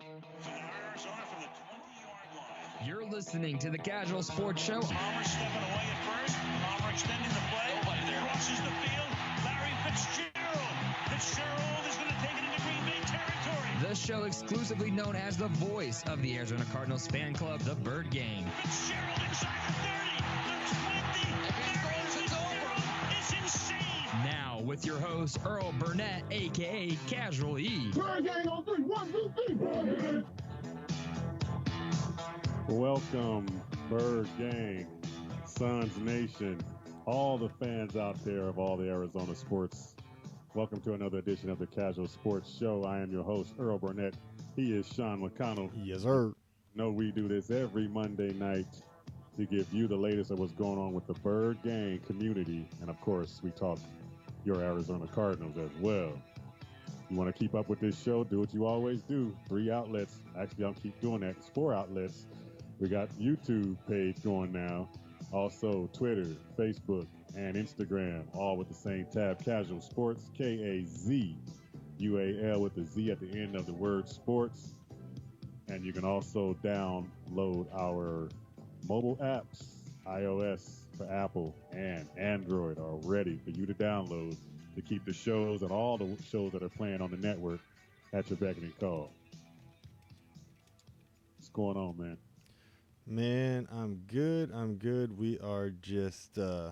Arizona from the 20-yard line. You're listening to the Casual Sports Show. Palmer stepping away at first. Palmer extending the play. Nobody there. Crosses the field. Larry Fitzgerald. Fitzgerald is going to take it into Green Bay territory. The show exclusively known as the voice of the Arizona Cardinals fan club, the Bird Gang. Fitzgerald inside the 30, the 20. Larry Fitzgerald is insane. Now with your host, Earl Burnett, a.k.a. Casual E. Bird Gang on 3, 1, 2, 3, Bird Gang. Welcome, Bird Gang, Suns Nation, all the fans out there of all the Arizona sports. Welcome to another edition of the Casual Sports Show. I am your host, Earl Burnett. He is Sean McConnell. Yes, sir. We do this every Monday night to give you the latest of what's going on with the Bird Gang community. And, of course, we talk your Arizona Cardinals as well. You want to keep up with this show, do what you always do. 3 outlets. Actually, I'll keep doing that. It's 4 outlets. We got YouTube page going now. Also, Twitter, Facebook, and Instagram, all with the same tab. Casual Sports, K-A-Z-U-A-L with the Z at the end of the word sports. And you can also download our mobile apps, iOS for Apple and Android, are ready for you to download to keep the shows and all the shows that are playing on the network at your beck and call. What's going on, man? Man, I'm good. We are just, I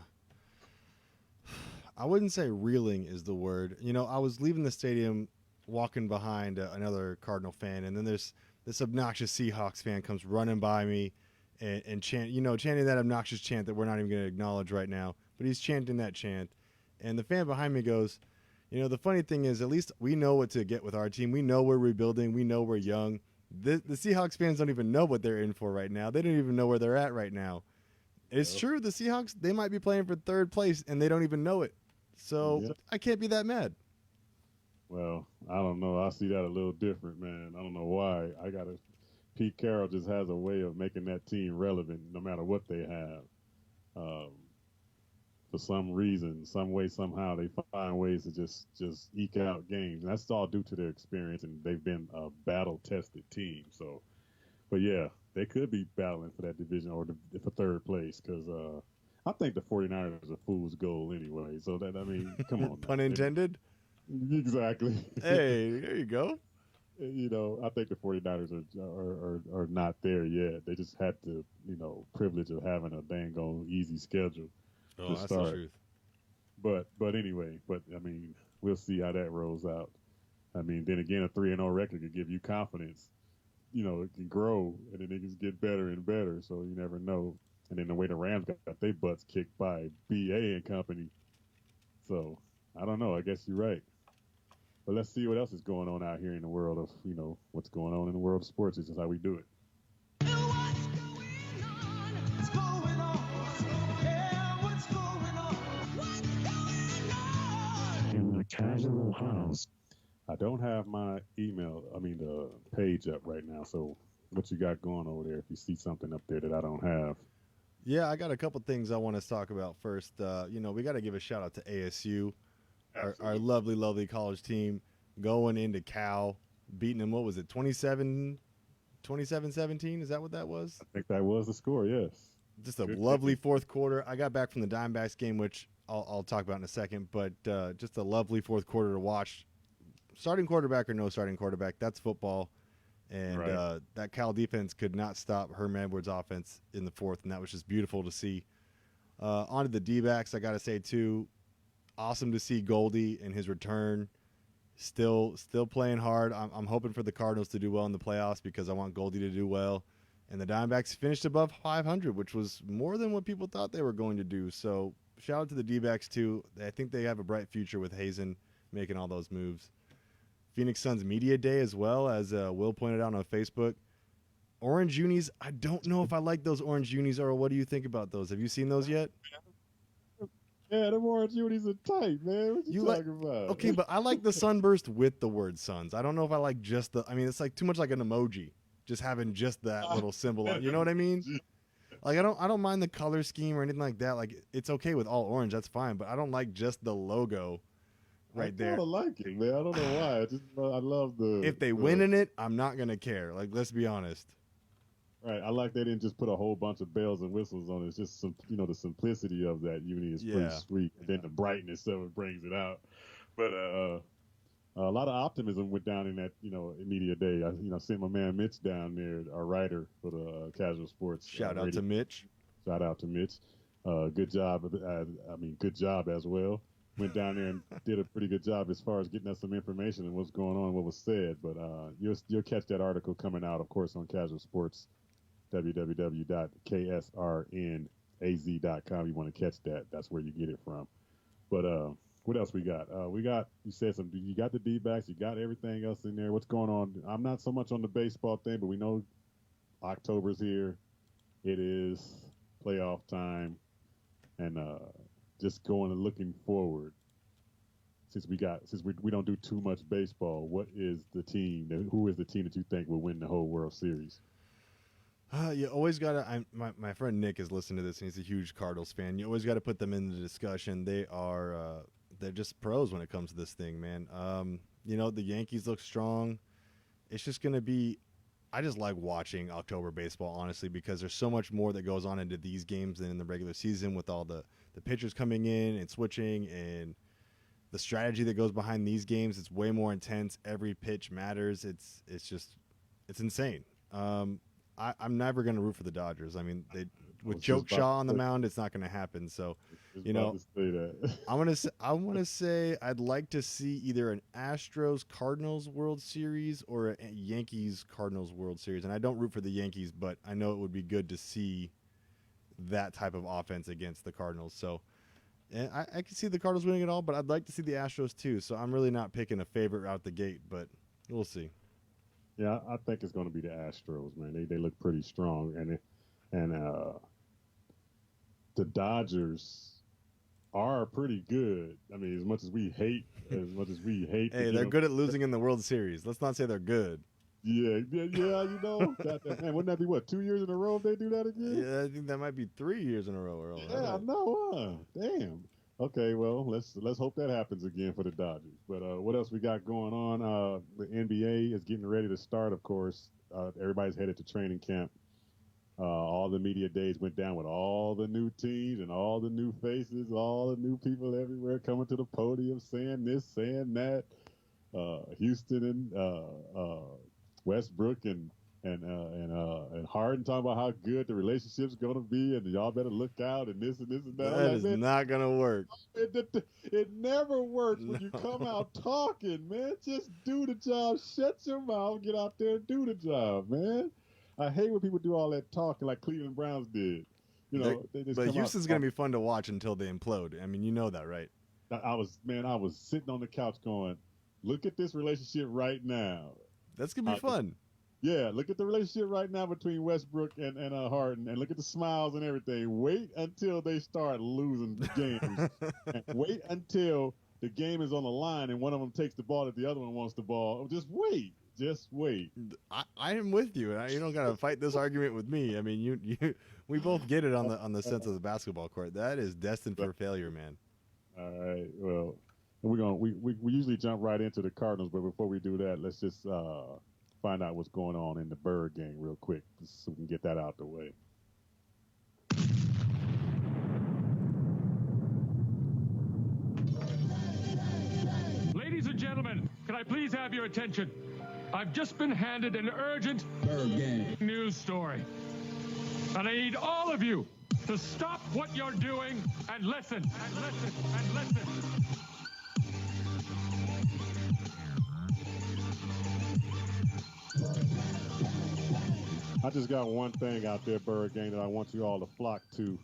wouldn't say reeling is the word. You know, I was leaving the stadium walking behind another Cardinal fan, and then there's this obnoxious Seahawks fan comes running by me and chanting that obnoxious chant that we're not even going to acknowledge right now, but he's chanting that chant. And the fan behind me goes, you know, the funny thing is, at least we know what to get with our team. We know we're rebuilding. We know we're young. The Seahawks fans don't even know what they're in for right now. They don't even know where they're at right now. It's true. The Seahawks, they might be playing for third place, and they don't even know it. So I can't be that mad. Well, I don't know. I see that a little different, man. I don't know why. Pete Carroll just has a way of making that team relevant no matter what they have. For some reason, some way, somehow, they find ways to just eke out games. And that's all due to their experience, and they've been a battle-tested team. So, but yeah, they could be battling for that division or for third place because I think the 49ers are fool's gold anyway. So, come on. Pun intended? Exactly. Hey, there you go. You know, I think the 49ers are not there yet. They just had the, privilege of having a dang on easy schedule. Oh, that's the truth. But anyway, we'll see how that rolls out. Then again, a 3-0 record could give you confidence. It can grow, and then it can get better and better, so you never know. And then the way the Rams got their butts kicked by BA and company. So, I don't know. I guess you're right. But let's see what else is going on out here in the world of, what's going on in the world of sports. This is how we do it. Casual House. I don't have my the page up right now. So what you got going over there? If you see something up there that I don't have. Yeah, I got a couple things I want to talk about first. We got to give a shout out to ASU, our lovely, lovely college team going into Cal, beating them. What was it? 27-17? Is that what that was? I think that was the score. Yes. Just a lovely fourth quarter. I got back from the Diamondbacks game, which I'll talk about in a second, but just a lovely fourth quarter to watch. Starting quarterback or no starting quarterback, that's football. And right. That Cal defense could not stop Herm Edwards' offense in the fourth, and that was just beautiful to see. On to the D-backs, I got to say, too, awesome to see Goldie and his return. Still playing hard. I'm hoping for the Cardinals to do well in the playoffs because I want Goldie to do well. And the Diamondbacks finished above 500, which was more than what people thought they were going to do. So shout out to the D-backs, too. I think they have a bright future with Hazen making all those moves. Phoenix Suns Media Day as well, as Will pointed out on Facebook. Orange unis, I don't know if I like those orange unis, or what do you think about those? Have you seen those yet? Yeah, them orange unis are tight, man. What you talking about? Okay, but I like the sunburst with the word Suns. I don't know if I like just it's like too much like an emoji, just having just that little symbol on. You know what I mean? Like I don't mind the color scheme or anything like that. Like it's okay with all orange, that's fine. But I don't like just the logo right I there. kind of like it, man. I don't know why. I love the. If they win in it, I'm not gonna care. Like, let's be honest. Right, I like they didn't just put a whole bunch of bells and whistles on it. It's just the simplicity of that uni is pretty Yeah. sweet, and then the brightness of it brings it out. But a lot of optimism went down in that media day. I sent my man Mitch down there, our writer for the Casual Sports. Shout out radio. to Mitch. Shout out to Mitch. Good job. Good job as well. Went down there and did a pretty good job as far as getting us some information and what's going on, what was said. But you'll catch that article coming out, of course, on Casual Sports, www.ksrnaz.com. You want to catch that? That's where you get it from. But what else we got? You said something. You got the D-backs. You got everything else in there. What's going on? I'm not so much on the baseball thing, but we know October's here. It is playoff time, and just going and looking forward. Since we don't do too much baseball, what is the team? Who is the team that you think will win the whole World Series? You always gotta. My friend Nick is listening to this, and he's a huge Cardinals fan. You always got to put them in the discussion. They're just pros when it comes to this thing, man. The Yankees look strong. It's just gonna be. I just like watching October baseball, honestly, because there's so much more that goes on into these games than in the regular season, with all the pitchers coming in and switching and the strategy that goes behind these games. It's way more intense. Every pitch matters. It's insane. I'm never going to root for the Dodgers. I mean, with Joe Shaw on the mound, it's not going to happen. So, I want to say I'd like to see either an Astros Cardinals World Series or a Yankees Cardinals World Series. And I don't root for the Yankees, but I know it would be good to see that type of offense against the Cardinals. So, and I can see the Cardinals winning it all, but I'd like to see the Astros too. So I'm really not picking a favorite out the gate, but we'll see. Yeah, I think it's going to be the Astros, man. They look pretty strong, and the Dodgers are pretty good. I mean, as much as we hate. Hey, they're good at losing in the World Series. Let's not say they're good. Yeah. Goddamn, man, wouldn't that be 2 years in a row if they do that again? Yeah, I think that might be 3 years in a row. Yeah, right. I know. Damn. Okay, well, let's hope that happens again for the Dodgers. But what else we got going on? The NBA is getting ready to start, of course. Everybody's headed to training camp. All the media days went down with all the new teams and all the new faces, all the new people everywhere coming to the podium saying this, saying that. Houston and Westbrook and Harden talking about how good the relationship's gonna be, and y'all better look out, and this and this and that. That is not gonna work. It never works when you come out talking, man. Just do the job. Shut your mouth. Get out there and do the job, man. I hate when people do all that talking like Cleveland Browns did. They just but Houston's gonna be fun to watch until they implode. I mean, you know that, right? I was sitting on the couch going, look at this relationship right now. That's gonna be fun. Yeah, look at the relationship right now between Westbrook and Harden, and look at the smiles and everything. Wait until they start losing games. And wait until the game is on the line and one of them takes the ball that the other one wants the ball. Just wait. I am with you. You don't gotta fight this argument with me. I mean, we both get it on the sense of the basketball court. That is destined for failure, man. All right. Well, we usually jump right into the Cardinals, but before we do that, let's just find out what's going on in the Bird game real quick so we can get that out the way. Ladies and gentlemen, can I please have your attention? I've just been handed an urgent Bird game news story. And I need all of you to stop what you're doing and listen, and listen, and listen. I just got one thing out there, Bird Gang, that I want you all to flock to.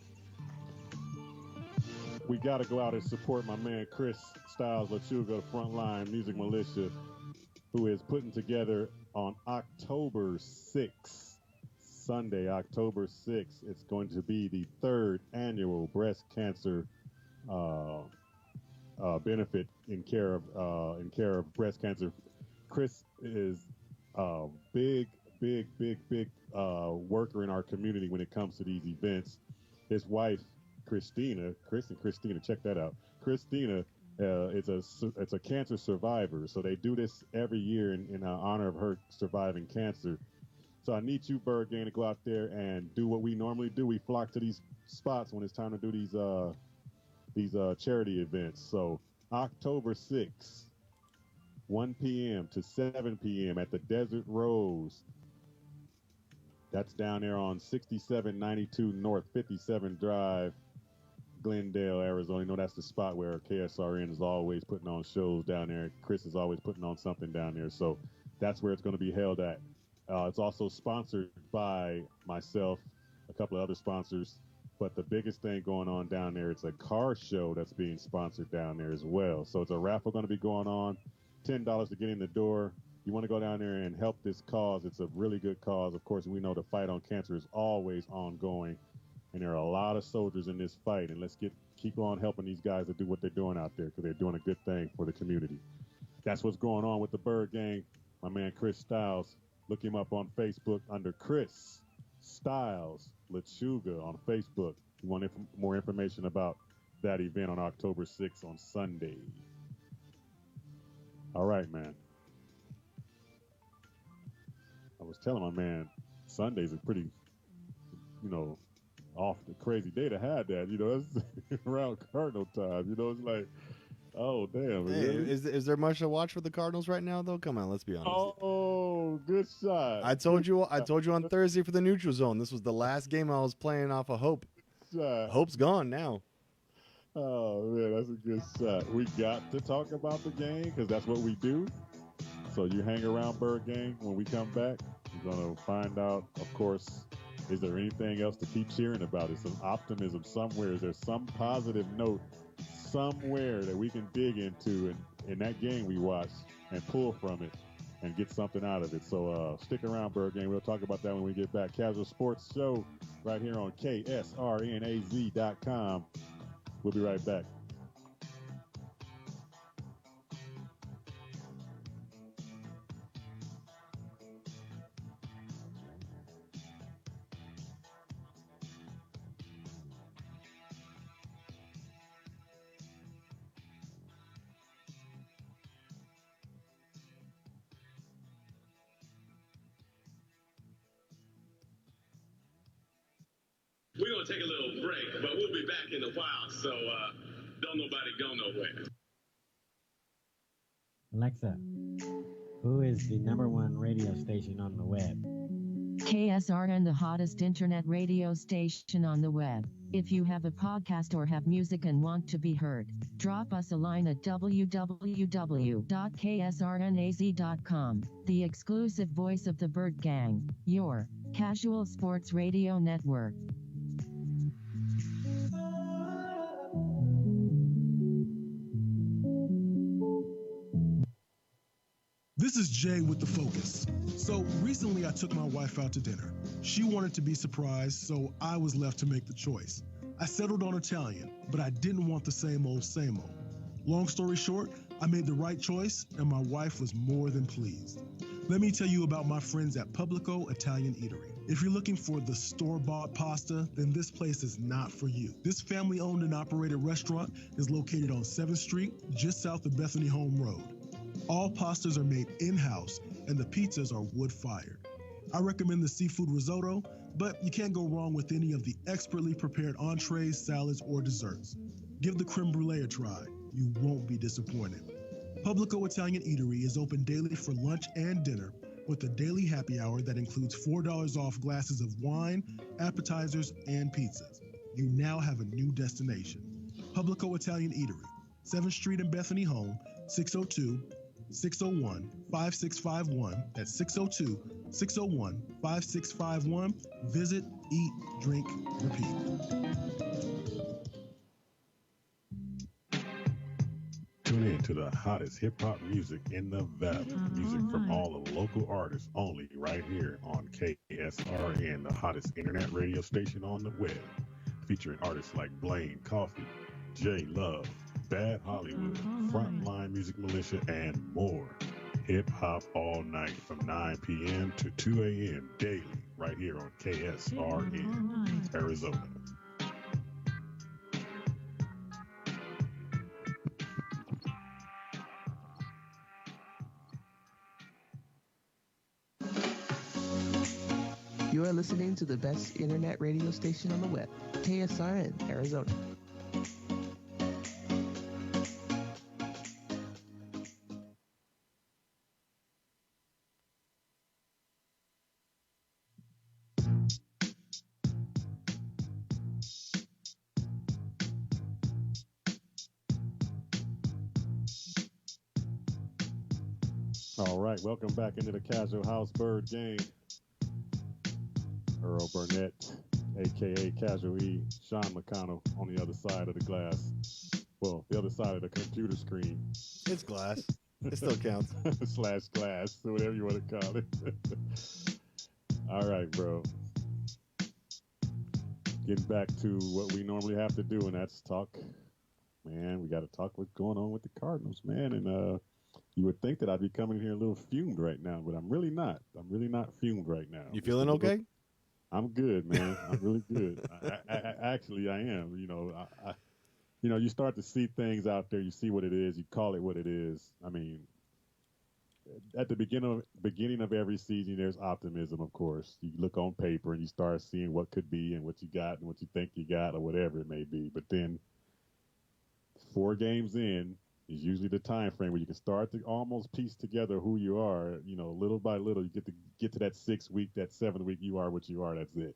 We got to go out and support my man Chris Styles Lachuga, Frontline Music Militia, who is putting together on October 6th, Sunday, October 6th. It's going to be the 3rd annual breast cancer benefit in care of breast cancer. Chris is a big worker in our community when it comes to these events. His wife, Chris and Christina, check that out. Christina It's a cancer survivor, so they do this every year in honor of her surviving cancer. So I need you, Bird Gang, to go out there and do what we normally do. We flock to these spots when it's time to do these charity events. So October 6th, 1 p.m. to 7 p.m. at the Desert Rose. That's down there on 6792 North 57 Drive, Glendale, Arizona. You know, that's the spot where KSRN is always putting on shows down there. Chris is always putting on something down there. So that's where it's going to be held at. It's also sponsored by myself, a couple of other sponsors. But the biggest thing going on down there, it's a car show that's being sponsored down there as well. So it's a raffle going to be going on, $10 to get in the door. You want to go down there and help this cause. It's a really good cause. Of course, we know the fight on cancer is always ongoing, and there are a lot of soldiers in this fight. And let's keep on helping these guys to do what they're doing out there, because they're doing a good thing for the community. That's what's going on with the Bird Gang. My man Chris Styles. Look him up on Facebook under Chris Styles Lechuga on Facebook. You want more information about that event on October 6th on Sunday. All right, man. I was telling my man, Sunday's a pretty, off the crazy day to have that. It's around Cardinal time. It's like, oh, damn. Hey, is there much to watch for the Cardinals right now, though? Come on, let's be honest. Oh, good shot. I told you on Thursday for the Neutral Zone. This was the last game I was playing off of Hope. Hope's gone now. Oh, man, that's a good shot. We got to talk about the game because that's what we do. So you hang around, Bird Gang. When we come back, we're going to find out, of course, is there anything else to keep cheering about? Is some optimism somewhere? Is there some positive note somewhere that we can dig into in that game we watched and pull from it and get something out of it? So stick around, Bird Gang. We'll talk about that when we get back. Casual Sports Show right here on KSRNAZ.com. We'll be right back. We're going to take a little break, but we'll be back in a while, so don't nobody go nowhere. Alexa, who is the #1 radio station on the web? KSRN, the hottest internet radio station on the web. If you have a podcast or have music and want to be heard, drop us a line at www.ksrnaz.com. The exclusive voice of the Bird Gang, your casual sports radio network. This is Jay with The Focus. So recently I took my wife out to dinner. She wanted to be surprised, so I was left to make the choice. I settled on Italian, but I didn't want the same old, same old. Long story short, I made the right choice, and my wife was more than pleased. Let me tell you about my friends at Publico Italian Eatery. If you're looking for the store-bought pasta, then this place is not for you. This family-owned and operated restaurant is located on 7th Street, just south of Bethany Home Road. All pastas are made in-house, and the pizzas are wood-fired. I recommend the seafood risotto, but you can't go wrong with any of the expertly prepared entrees, salads, or desserts. Give the creme brulee a try. You won't be disappointed. Publico Italian Eatery is open daily for lunch and dinner, with a daily happy hour that includes $4 off glasses of wine, appetizers, and pizzas. You now have a new destination. Publico Italian Eatery, 7th Street in Bethany Home, 602-601-5651. That's 602-601-5651. Visit, eat, drink, repeat. Tune in to the hottest hip-hop music in the valley. Music from all the local artists only right here on KSRN, the hottest internet radio station on the web. Featuring artists like Blaine Coffee, J Love, Bad Hollywood, Frontline Music Militia, and more. Hip-hop all night from 9 p.m. to 2 a.m. daily right here on KSRN, Arizona. You are listening to the best internet radio station on the web, KSRN, Arizona. All right, welcome back into the Casual House Bird Game. Earl Burnett, a.k.a. Casual E, Sean McConnell on the other side of the glass. Well, the other side of the computer screen. It's glass. It still counts. / glass, whatever you want to call it. All right, bro. Getting back to what we normally have to do, and that's talk. Man, we got to talk what's going on with the Cardinals, man. And you would think that I'd be coming here a little fumed right now, but I'm really not. I'm really not fumed right now. You feeling okay? I'm good, man. I'm really good. Actually, I am. You start to see things out there. You see what it is. You call it what it is. I mean, at the beginning of every season, there's optimism, of course. You look on paper and you start seeing what could be and what you got and what you think you got or whatever it may be. But then 4 games in is usually the time frame where you can start to almost piece together who you are. Little by little, you get to that 6th week, that 7th week, you are what you are. That's it.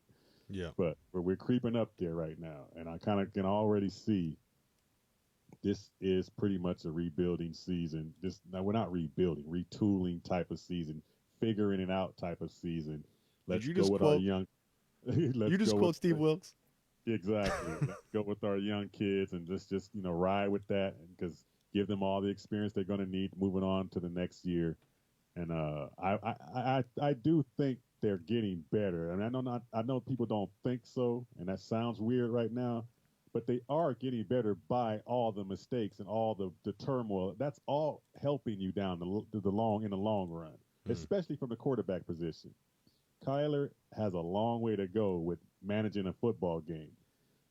Yeah. But we're creeping up there right now, and I kind of can already see this is pretty much a rebuilding season. Now we're not rebuilding, retooling type of season, figuring it out type of season. Let's go with our young. You just quote Steve Wilkes. Exactly. Let's go with our young kids and just ride with that, because give them all the experience they're going to need moving on to the next year. And I do think they're getting better. I mean, I know people don't think so, and that sounds weird right now, but they are getting better by all the mistakes and all the turmoil. That's all helping you down in the long run, especially from the quarterback position. Kyler has a long way to go with managing a football game.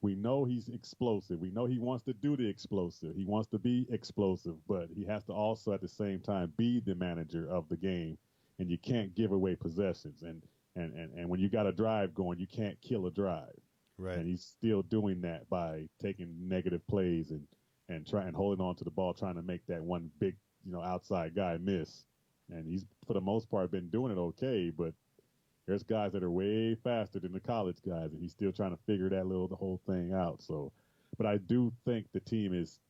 We know he's explosive. We know he wants to do the explosive. He wants to be explosive, but he has to also at the same time be the manager of the game, and you can't give away possessions. And when you got a drive going, you can't kill a drive. Right. And he's still doing that by taking negative plays and trying holding on to the ball, trying to make that one big, outside guy miss. And he's for the most part been doing it okay, but there's guys that are way faster than the college guys, and he's still trying to figure the whole thing out. So, but I do think the team is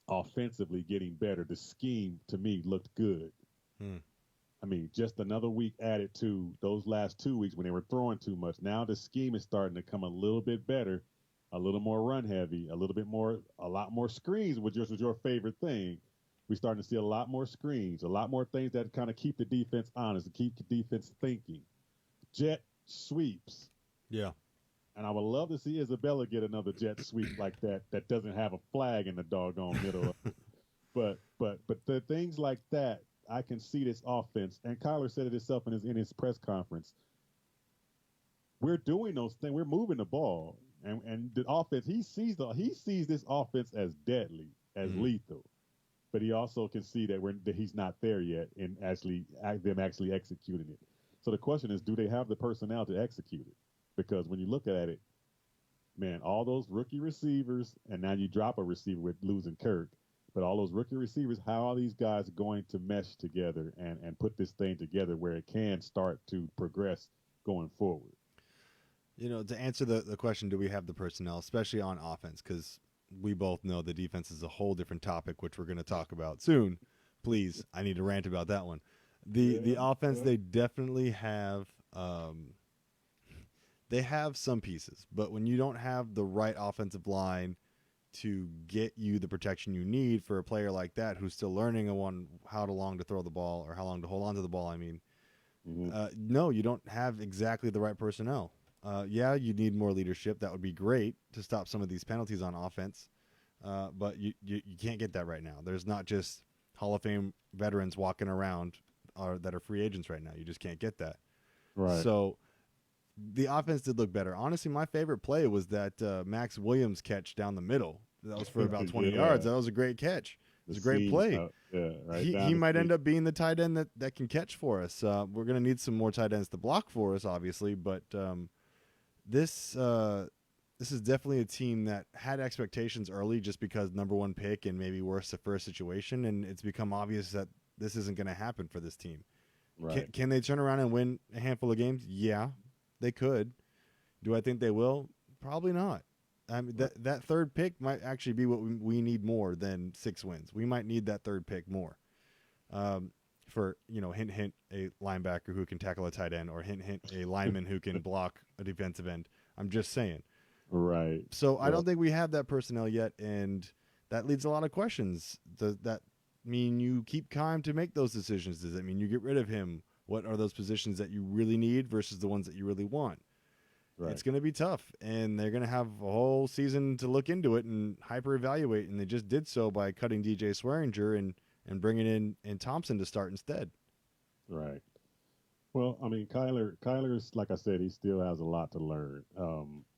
offensively getting better. The scheme, to me, looked good. I mean, just another week added to those last 2 weeks when they were throwing too much. Now the scheme is starting to come a little bit better, a little more run heavy, a lot more screens, which was your favorite thing. We're starting to see a lot more screens, a lot more things that kind of keep the defense honest, to keep the defense thinking. Jet sweeps. Yeah. And I would love to see Isabella get another jet sweep like that doesn't have a flag in the doggone middle of it. But the things like that, I can see this offense. And Kyler said it himself in his press conference. We're doing those things. We're moving the ball. And the offense, he sees this offense as deadly, as lethal. But he also can see that he's not there yet in them actually executing it. So the question is, do they have the personnel to execute it? Because when you look at it, man, all those rookie receivers, and now you drop a receiver with losing Kirk, but all those rookie receivers, how are these guys going to mesh together and put this thing together where it can start to progress going forward? To answer the question, do we have the personnel, especially on offense? Because we both know the defense is a whole different topic, which we're going to talk about soon. Please, I need to rant about that one. The offense, they definitely have they have some pieces, but when you don't have the right offensive line to get you the protection you need for a player like that who's still learning how long to throw the ball or how long to hold on to the ball, no, you don't have exactly the right personnel. Yeah, you need more leadership. That would be great to stop some of these penalties on offense, but you can't get that right now. There's not just Hall of Fame veterans walking around that are free agents right now. You just can't get that. Right. So the offense did look better. Honestly, my favorite play was that Max Williams catch down the middle. That was for about 20 yards. That was a great catch. It's a great play. Right. He might end up being the tight end that can catch for us. We're going to need some more tight ends to block for us, obviously, but this is definitely a team that had expectations early just because number one pick and maybe worse the first situation, and it's become obvious that this isn't going to happen for this team. Right. Can they turn around and win a handful of games? Yeah, they could. Do I think they will? Probably not. I mean, that third pick might actually be what we need more than 6 wins. We might need that third pick more. For, hint, hint, a linebacker who can tackle a tight end, or hint, hint, a lineman who can block a defensive end. I'm just saying. Right. So I don't think we have that personnel yet, and that leads a lot of questions. Does that mean you keep Kime to make those decisions? Does that mean you get rid of him? What are those positions that you really need versus the ones that you really want? Right. It's going to be tough, and they're going to have a whole season to look into it and hyper-evaluate, and they just did so by cutting DJ Swearinger and bringing in Thompson to start instead. Right. Well, I mean, Kyler's, like I said, he still has a lot to learn.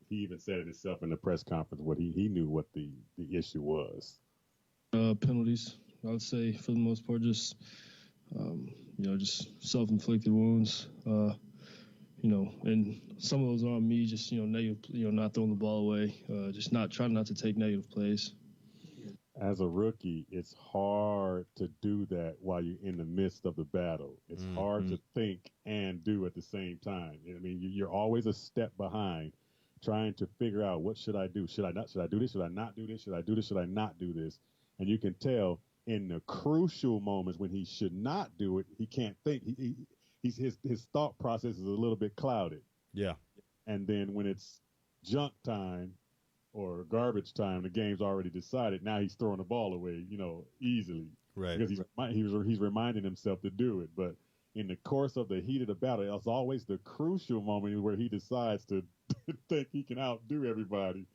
He even said it himself in the press conference what he knew what the issue was. Penalties, I would say, for the most part, just just self-inflicted wounds. And some of those are on me, just negative, not throwing the ball away, just trying not to take negative plays. As a rookie, it's hard to do that while you're in the midst of the battle. It's hard to think and do at the same time. I mean, you're always a step behind, trying to figure out what should I do? Should I do this? Should I not do this? Should I do this? Should I not do this? And you can tell in the crucial moments when he should not do it, he can't think. His thought process is a little bit clouded. Yeah. And then when it's junk time or garbage time, the game's already decided. Now he's throwing the ball away, easily. Right. Because he's reminding himself to do it. But in the course of the heat of the battle, it's always the crucial moment where he decides to think he can outdo everybody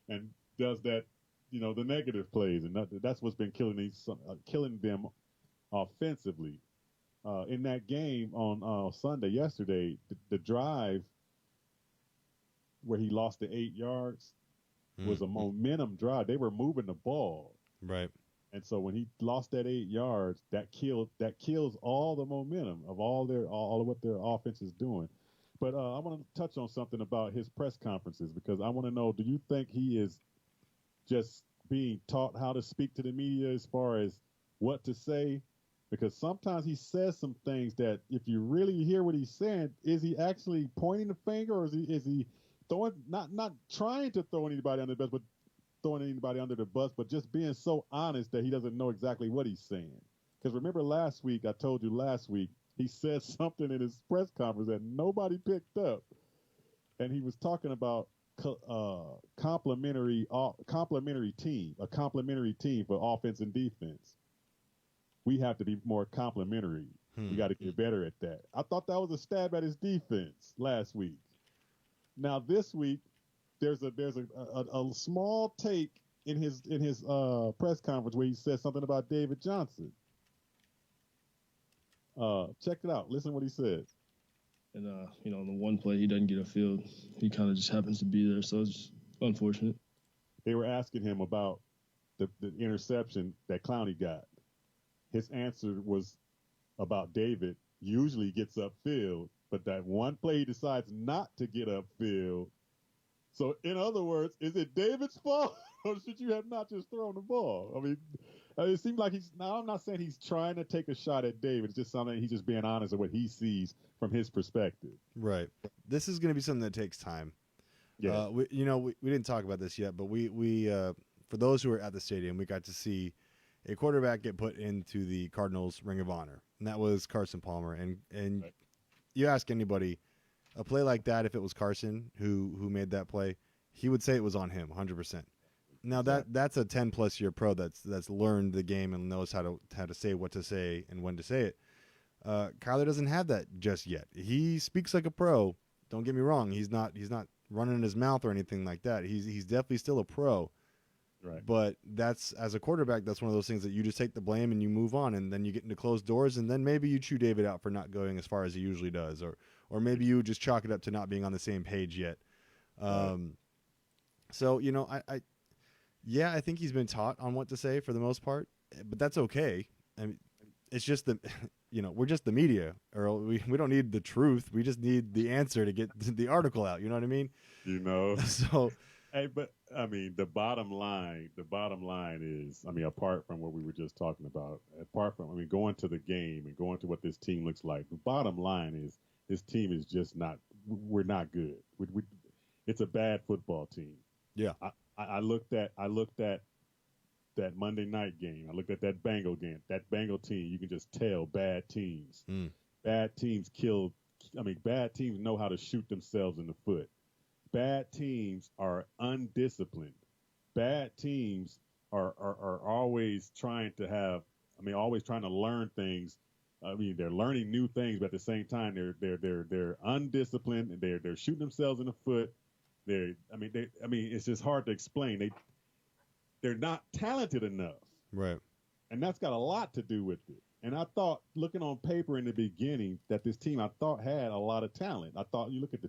and does that, the negative plays. And that's what's been killing them offensively. In that game on Sunday, yesterday, the drive where he lost the 8 yards was a momentum drive. They were moving the ball. Right. And so when he lost that 8 yards, that kills all the momentum of all of what their offense is doing. But I want to touch on something about his press conferences, because I want to know, do you think he is just being taught how to speak to the media as far as what to say? Because sometimes he says some things that if you really hear what he's saying, is he actually pointing the finger, or is he throwing, not trying to throw anybody under the bus, but throwing anybody under the bus, but just being so honest that he doesn't know exactly what he's saying? Because remember last week, I told you last week, he said something in his press conference that nobody picked up. And he was talking about complementary team, a complementary team for offense and defense. We have to be more complementary. We got to get better at that. I thought that was a stab at his defense last week. Now this week, there's a small take in his press conference where he says something about David Johnson. Check it out. Listen to what he says. And on the one play he doesn't get a field. He kind of just happens to be there, so it's unfortunate. They were asking him about the interception that Clowney got. His answer was about David usually gets upfield, but that one play he decides not to get upfield. So, in other words, is it David's fault, or should you have not just thrown the ball? I mean, it seems like I'm not saying he's trying to take a shot at David. It's just something he's just being honest with what he sees from his perspective. Right. This is going to be something that takes time. Yeah. We didn't talk about this yet, but we for those who were at the stadium, we got to see a quarterback get put into the Cardinals Ring of Honor, and that was Carson Palmer. And right. You ask anybody, a play like that, if it was Carson who made that play, he would say it was on him 100%. Now that's a 10+ year pro that's learned the game and knows how to say what to say and when to say it. Kyler doesn't have that just yet. He speaks like a pro. Don't get me wrong. He's not running his mouth or anything like that. He's definitely still a pro. Right. But that's, as a quarterback, that's one of those things that you just take the blame and you move on, and then you get into closed doors, and then maybe you chew David out for not going as far as he usually does, or maybe you just chalk it up to not being on the same page yet. So I think he's been taught on what to say for the most part. but that's okay. I mean, it's just we're just the media, or we don't need the truth. We just need the answer to get the article out. You know what I mean? So, hey, but I mean, the bottom line is, I mean, apart from what we were just talking about, going to the game and going to what this team looks like, the bottom line is this team is just not. We're not good. It's a bad football team. Yeah. I looked at that Monday night game. I looked at that Bengal game. That Bengal team, you can just tell bad teams. Bad teams bad teams know how to shoot themselves in the foot. Bad teams are undisciplined. Bad teams are always trying to learn things. I mean, they're learning new things, but at the same time, they're undisciplined and they're shooting themselves in the foot. It's just hard to explain. They're not talented enough. Right. And that's got a lot to do with it. And I thought, looking on paper in the beginning, that this team, I thought, had a lot of talent. I thought, you look at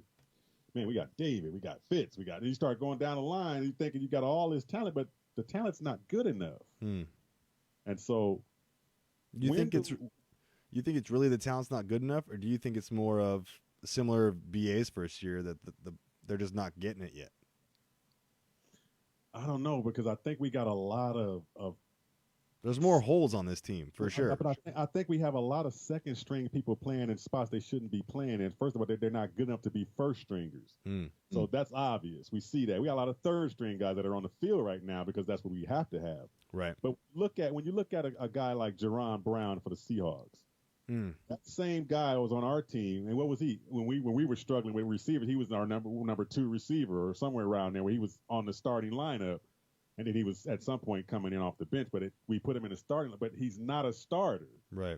we got David, we got Fitz, and you start going down the line, you're thinking you got all this talent, but the talent's not good enough. And so, you think it's really the talent's not good enough, or do you think it's more of similar BA's first year that they're just not getting it yet? I don't know, because I think we got a lot of there's more holes on this team for sure. But I think we have a lot of second string people playing in spots they shouldn't be playing in. First of all, they're not good enough to be first stringers. So that's obvious. We see that. We got a lot of third string guys that are on the field right now because that's what we have to have. Right. But when you look at a guy like Jerron Brown for the Seahawks, that same guy was on our team. And what was he? When we were struggling with receivers, he was our number 2 receiver or somewhere around there where he was on the starting lineup. And then he was at some point coming in off the bench, but we put him in a starting, but he's not a starter. Right.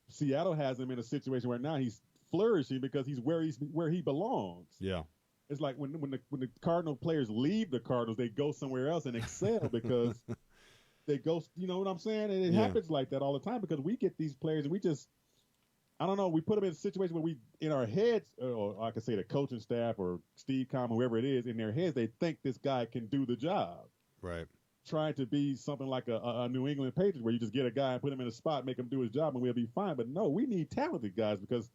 Seattle has him in a situation where now he's flourishing because he's where he belongs. Yeah. It's like when the Cardinal players leave the Cardinals, they go somewhere else and excel because they go. You know what I'm saying? And it happens like that all the time because we get these players and we just, I don't know, we put them in a situation where we, in our heads, or I could say the coaching staff or Steve Keim, whoever it is, in their heads, they think this guy can do the job. Right. Trying to be something like a New England Patriots where you just get a guy and put him in a spot, make him do his job, and we'll be fine. But no, we need talented guys because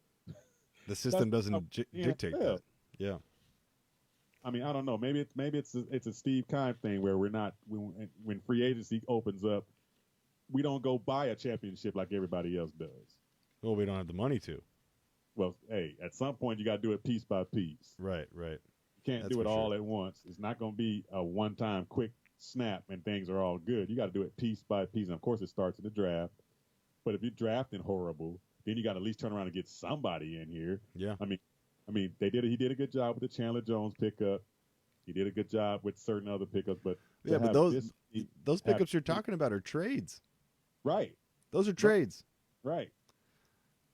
the system doesn't dictate that. Yeah. I mean, I don't know. Maybe it's a Steve Keim thing where we're not when free agency opens up, we don't go buy a championship like everybody else does. Well, we don't have the money to. Well, hey, at some point you got to do it piece by piece. Right. You can't do it all at once. It's not going to be a one-time quick snap and things are all good. You got to do it piece by piece. And of course, it starts in the draft. But if you're drafting horrible, then you got to at least turn around and get somebody in here. Yeah. I mean, he did a good job with the Chandler Jones pickup. He did a good job with certain other pickups, but those pickups you're talking about are trades. Right. Those are trades. Right.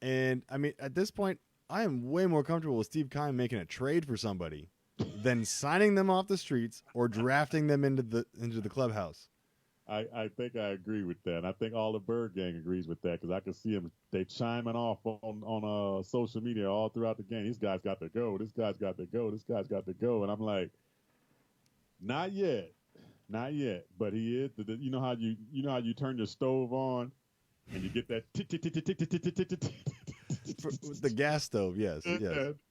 And I mean, at this point, I am way more comfortable with Steve Keim making a trade for somebody than signing them off the streets or drafting them into the clubhouse. I think I agree with that. I think all the Bird Gang agrees with that because I can see them. They chiming off on social media all throughout the game. These guys got to go. This guy's got to go. This guy's got to go. And I'm like, not yet. But he is. You know how you turn your stove on and you get that the gas stove. Yes.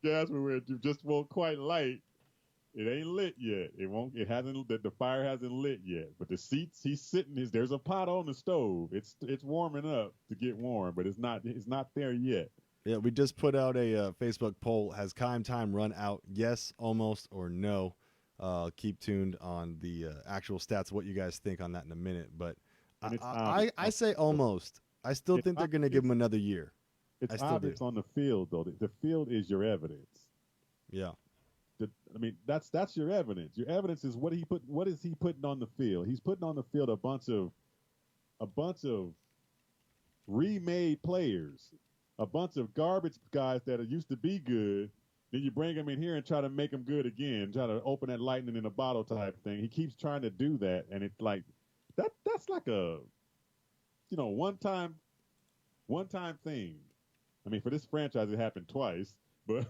Gas where it just won't quite light. It ain't lit yet. It hasn't. The fire hasn't lit yet. But the seats he's sitting there's a pot on the stove. It's warming up to get warm, but it's not there yet. Yeah, we just put out a Facebook poll. Has Keim time run out? Yes, almost, or no. Keep tuned on the actual stats. What you guys think on that in a minute. But I say almost. I still think they're going to give him another year. It's obvious on the field, though. The field is your evidence. Yeah. That's your evidence. Your evidence is what is he putting on the field? He's putting on the field a bunch of remade players, a bunch of garbage guys that used to be good. Then you bring them in here and try to make them good again, try to open that lightning in a bottle type thing. He keeps trying to do that, and it's like that's like a one-time thing. I mean, for this franchise, it happened twice, but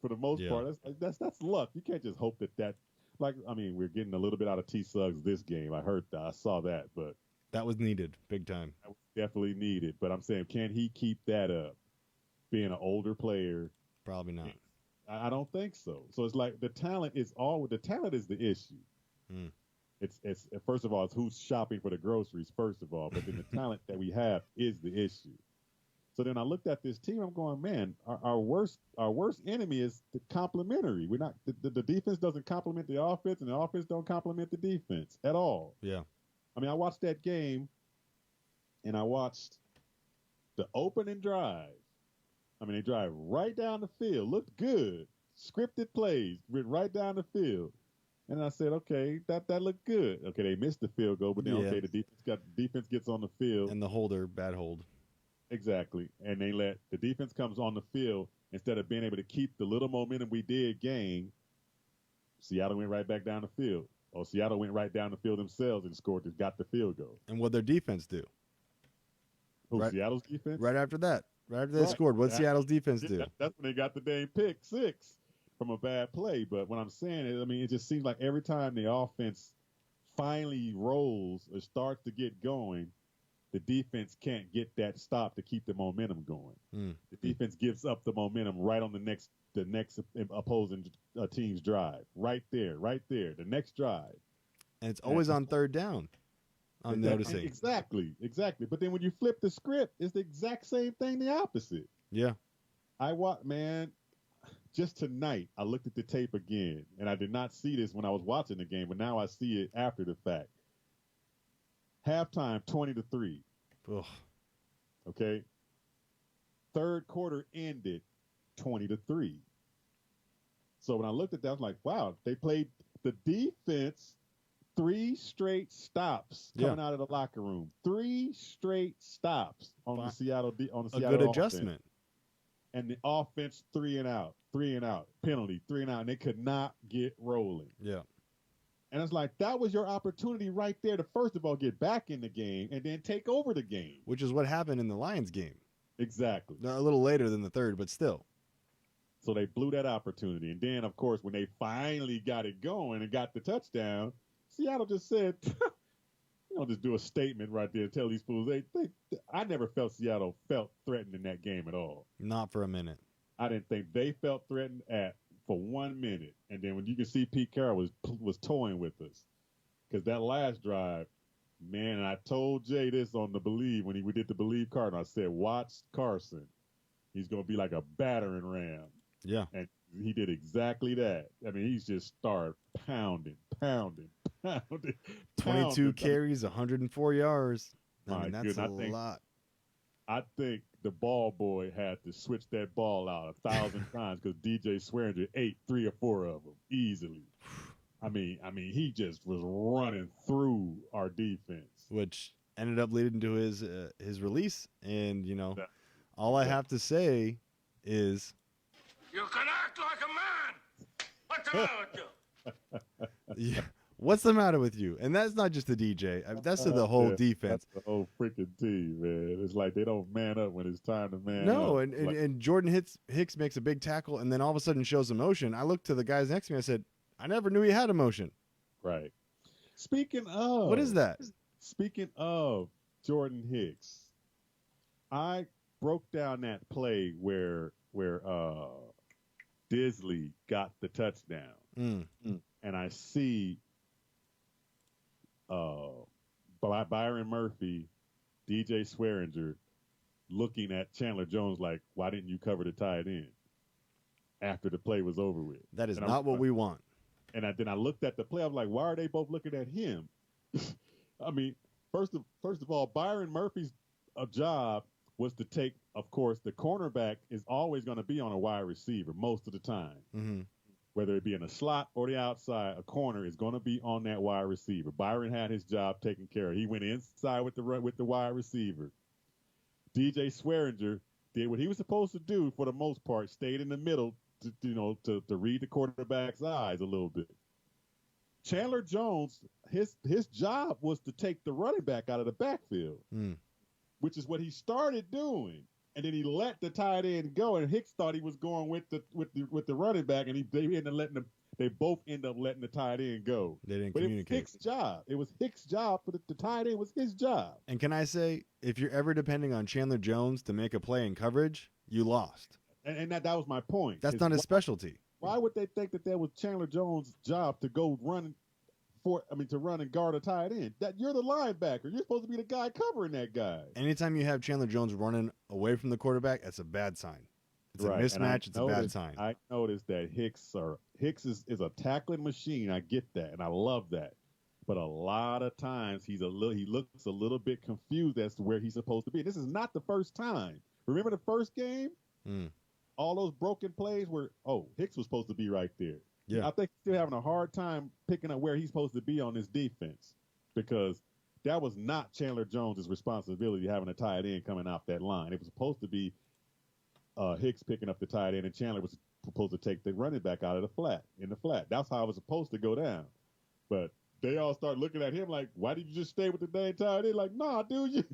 for the most part, that's luck. You can't just hope that. Like, I mean, we're getting a little bit out of T. Suggs this game. I saw that, but That was needed, big time. That was definitely needed. But I'm saying, can he keep that up? Being an older player, Probably not. I don't think so. So it's like the talent is the issue. Mm. It's first of all, it's who's shopping for the groceries, first of all, but then the talent that we have is the issue. So then I looked at this team, I'm going, man, our worst enemy is the complementary. We're not the defense doesn't complement the offense, and the offense don't complement the defense at all. Yeah. I mean, I watched that game, and I watched the opening drive. I mean, they drive right down the field, looked good, scripted plays, went right down the field. And I said, okay, that looked good. Okay, they missed the field goal, but then okay, the defense gets on the field. And the holder, bad hold. Exactly. And the defense comes on the field instead of being able to keep the little momentum we did gain. Seattle went right back down the field. Or Seattle went right down the field themselves and got the field goal. And what their defense do? Seattle's defense? Right after that. Right after they scored. What Seattle's defense do? That's when they got the dang pick six from a bad play. But what I'm saying is, I mean, it just seems like every time the offense finally rolls or starts to get going, the defense can't get that stop to keep the momentum going. The defense gives up the momentum right on the next opposing team's drive. Right there, the next drive. And it's always on third down. I'm noticing. Exactly. But then when you flip the script, it's the exact same thing, the opposite. Yeah. Just tonight, I looked at the tape again, and I did not see this when I was watching the game, but now I see it after the fact. Halftime, 20-3. Ugh. Okay. Third quarter ended 20-3. So when I looked at that, I was like, wow, they played the defense 3 straight stops coming out of the locker room. 3 straight stops on the Seattle a good adjustment. And the offense 3 and out, penalty, 3 and out, and they could not get rolling. Yeah. And it's like, that was your opportunity right there to, first of all, get back in the game and then take over the game. Which is what happened in the Lions game. Exactly. A little later than the third, but still. So they blew that opportunity. And then, of course, when they finally got it going and got the touchdown, Seattle just said, just do a statement right there and tell these fools. I never felt Seattle felt threatened in that game at all. Not for a minute. I didn't think they felt threatened for 1 minute. And then when you can see Pete Carroll was toying with us. Because that last drive, man, and I told Jay this on the Believe when we did the Believe Cardinal. I said, watch Carson. He's going to be like a battering ram. Yeah. And he did exactly that. I mean, he's just started pounding. 22 carries, 104 yards. That's a lot. I think the ball boy had to switch that ball out 1,000 times because DJ Swearinger ate 3 or 4 of them easily. I mean, he just was running through our defense, which ended up leading to his release. And all I have to say is, you can act like a man. What's the matter with you? Yeah, what's the matter with you? And that's not just the DJ. That's to the whole defense. That's the whole freaking team, man. It's like they don't man up when it's time to man up. No, and Jordan Hicks makes a big tackle and then all of a sudden shows emotion. I looked to the guys next to me. I said, I never knew he had emotion. Right. Speaking of. What is that? Speaking of Jordan Hicks, I broke down that play where Disley got the touchdown. And I see Byron Murphy, DJ Swearinger looking at Chandler Jones like, why didn't you cover the tight end after the play was over with? That is not what we want. And then I looked at the play. I was like, why are they both looking at him? I mean, first of all, Byron Murphy's job was to take, of course, the cornerback is always going to be on a wide receiver most of the time. Mm-hmm. Whether it be in the slot or the outside, a corner is going to be on that wide receiver. Byron had his job taken care of. He went inside with the wide receiver. DJ Swearinger did what he was supposed to do for the most part, stayed in the middle to read the quarterback's eyes a little bit. Chandler Jones, his job was to take the running back out of the backfield, which is what he started doing. And then he let the tight end go, and Hicks thought he was going with the running back, and they ended up letting They both end up letting the tight end go. They didn't but communicate. It was Hicks' job. It was Hicks' job. For the tight end was his job. And can I say, if you're ever depending on Chandler Jones to make a play in coverage, you lost. And that was my point. That's not his specialty. Why would they think that was Chandler Jones' job to go run to run and guard a tight end? That you're the linebacker. You're supposed to be the guy covering that guy. Anytime you have Chandler Jones running away from the quarterback, that's a bad sign. It's a mismatch. It's a bad sign. I noticed that Hicks is a tackling machine. I get that, and I love that. But a lot of times he looks a little bit confused as to where he's supposed to be. This is not the first time. Remember the first game? All those broken plays where Hicks was supposed to be right there. Yeah, I think he's still having a hard time picking up where he's supposed to be on this defense because that was not Chandler Jones' responsibility having a tight end coming off that line. It was supposed to be Hicks picking up the tight end, and Chandler was supposed to take the running back out of the flat. That's how it was supposed to go down. But they all start looking at him like, why did you just stay with the dang tight end? Like, nah, dude.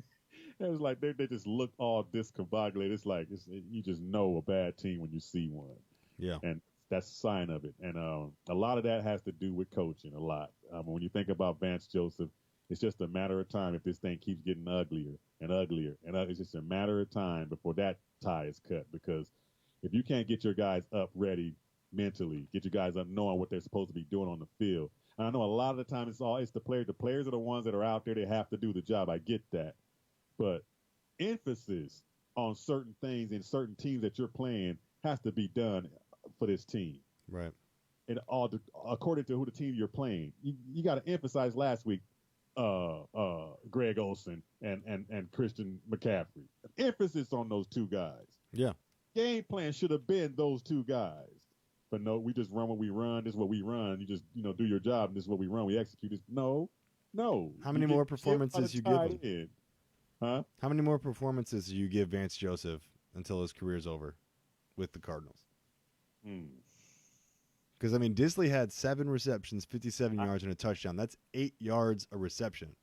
It was like they just look all discombobulated. It's like you just know a bad team when you see one. Yeah. And that's a sign of it. And a lot of that has to do with coaching a lot. When you think about Vance Joseph, it's just a matter of time if this thing keeps getting uglier and uglier. And it's just a matter of time before that tie is cut. Because if you can't get your guys up ready mentally, get your guys up knowing what they're supposed to be doing on the field. And I know a lot of the time it's the players. The players are the ones that are out there. They have to do the job. I get that. But emphasis on certain things in certain teams that you're playing has to be done for this team. Right. And according to who the team you're playing. You got to emphasize last week Greg Olsen and Christian McCaffrey. Emphasis on those two guys. Yeah. Game plan should have been those two guys. But no, we just run what we run. This is what we run. You just, do your job. And this is what we run. We execute this. No. How many more performances you give him? Huh? How many more performances do you give Vance Joseph until his career's over with the Cardinals? Because, Disley had 7 receptions, 57 yards, and a touchdown. That's 8 yards a reception.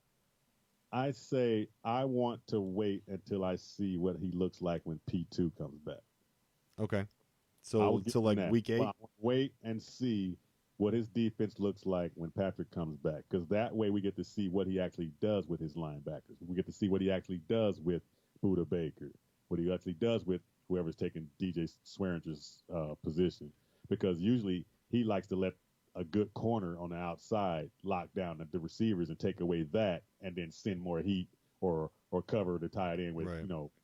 I say I want to wait until I see what he looks like when P2 comes back. Okay. So week 8? Well, wait and see what his defense looks like when Patrick comes back. Because that way we get to see what he actually does with his linebackers. We get to see what he actually does with Budda Baker. What he actually does with whoever's taking DJ Swearinger's position. Because usually he likes to let a good corner on the outside lock down the receivers and take away that and then send more heat or cover the tight end with,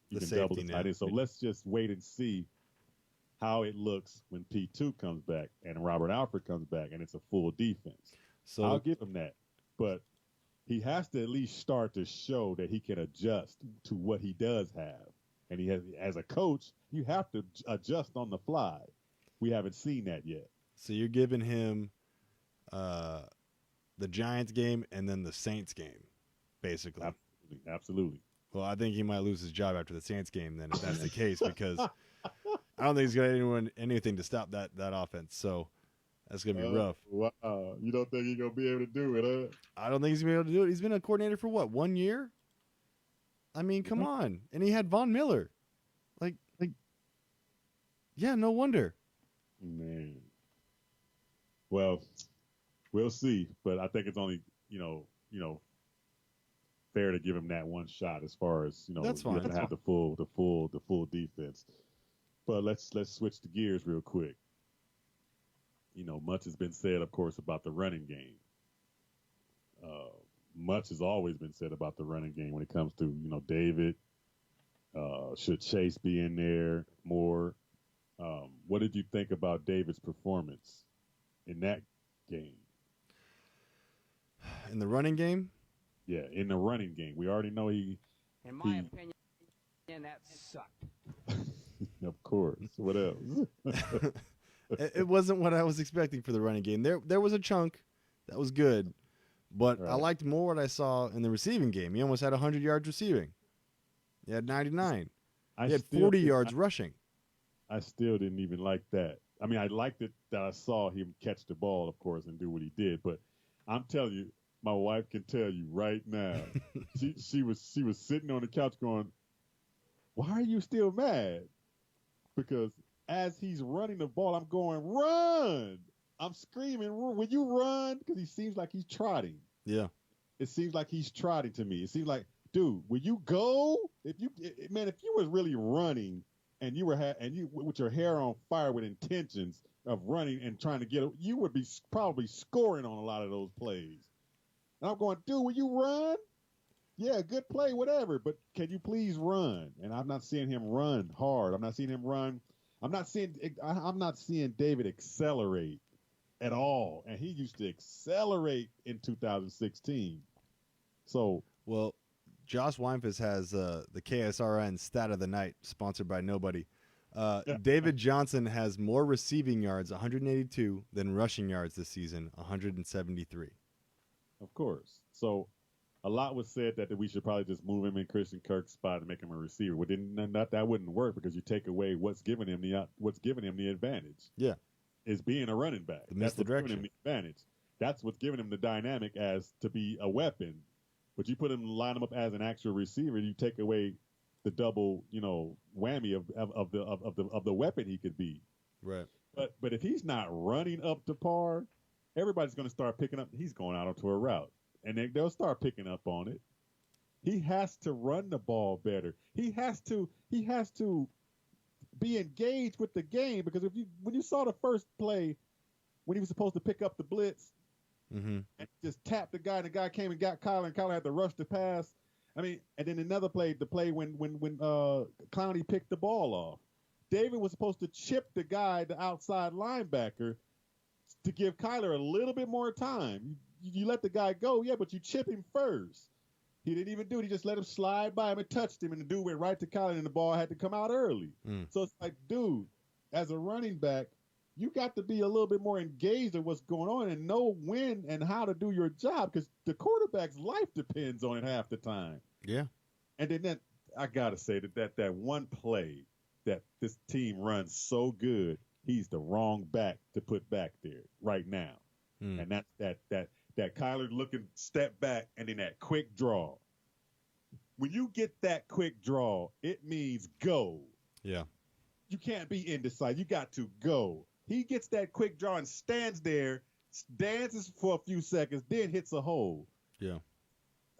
you can double the tight end. So let's just wait and see how it looks when P2 comes back and Robert Alford comes back and it's a full defense. So I'll give him that. But he has to at least start to show that he can adjust to what he does have. And he has, as a coach, you have to adjust on the fly. We haven't seen that yet. So you're giving him the Giants game and then the Saints game, basically. Absolutely. Well, I think he might lose his job after the Saints game then, if that's the case, because I don't think he's got anything to stop that offense. So that's going to be rough. Wow. You don't think he's going to be able to do it, huh? I don't think he's going to be able to do it. He's been a coordinator for what, 1 year? Come on. And he had Von Miller. Yeah, no wonder. Man. Well, we'll see. But I think it's only, fair to give him that one shot as far as, that's fine. You have to have the full defense. But let's switch the gears real quick. Much has been said, of course, about the running game. Much has always been said about the running game when it comes to, David. Should Chase be in there more? What did you think about David's performance in that game? In the running game? Yeah, in the running game. We already know he... In my opinion, that sucked. Of course. What else? It wasn't what I was expecting for the running game. There was a chunk that was good, but right. I liked more what I saw in the receiving game. He almost had 100 yards receiving. He had 99. He had 40 yards rushing. I still didn't even like that. I liked it that I saw him catch the ball, of course, and do what he did. But I'm telling you, my wife can tell you right now, she was sitting on the couch going, "Why are you still mad?" Because as he's running the ball, I'm going, "Run! I'm screaming when you run because he seems like he's trotting. Yeah. It seems like he's trotting to me. It seems like, dude, will you go? If you was really running and you were with your hair on fire with intentions of running and trying to you would be probably scoring on a lot of those plays. And I'm going, dude, will you run? Yeah, good play, whatever. But can you please run? And I'm not seeing him run hard. I'm not seeing him run. I'm not seeing David accelerate at all. And he used to accelerate in 2016. So, well, Josh Weinfuss has the KSRN stat of the night, sponsored by nobody. David Johnson has more receiving yards, 182, than rushing yards this season, 173. Of course. So a lot was said that we should probably just move him in Christian Kirk's spot and make him a receiver. Well, that wouldn't work because you take away what's giving him the advantage. Yeah, is being a running back. That's what's giving him the advantage. That's what's giving him the dynamic as to be a weapon. But you line him up as an actual receiver, you take away the double, whammy of the weapon he could be. Right. But if he's not running up to par, everybody's going to start picking up. He's going out onto a route, and they'll start picking up on it. He has to run the ball better. He has to be engaged with the game, because when you saw the first play when he was supposed to pick up the blitz and just tapped the guy, and the guy came and got Kyler, and Kyler had to rush the pass. I mean, and then another play, the play when Clowney picked the ball off. David was supposed to chip the guy, the outside linebacker, to give Kyler a little bit more time. You let the guy go, yeah, but you chip him first. He didn't even do it. He just let him slide by him and touched him, and the dude went right to Kyler, and the ball had to come out early. So it's like, dude, as a running back, you got to be a little bit more engaged in what's going on and know when and how to do your job, because the quarterback's life depends on it half the time. Yeah. And then I got to say that one play that this team runs so good, he's the wrong back to put back there right now. And that's that Kyler looking step back and then that quick draw. When you get that quick draw, it means go. Yeah. You can't be indecisive. You got to go. He gets that quick draw and stands there, dances for a few seconds, then hits a hole. Yeah.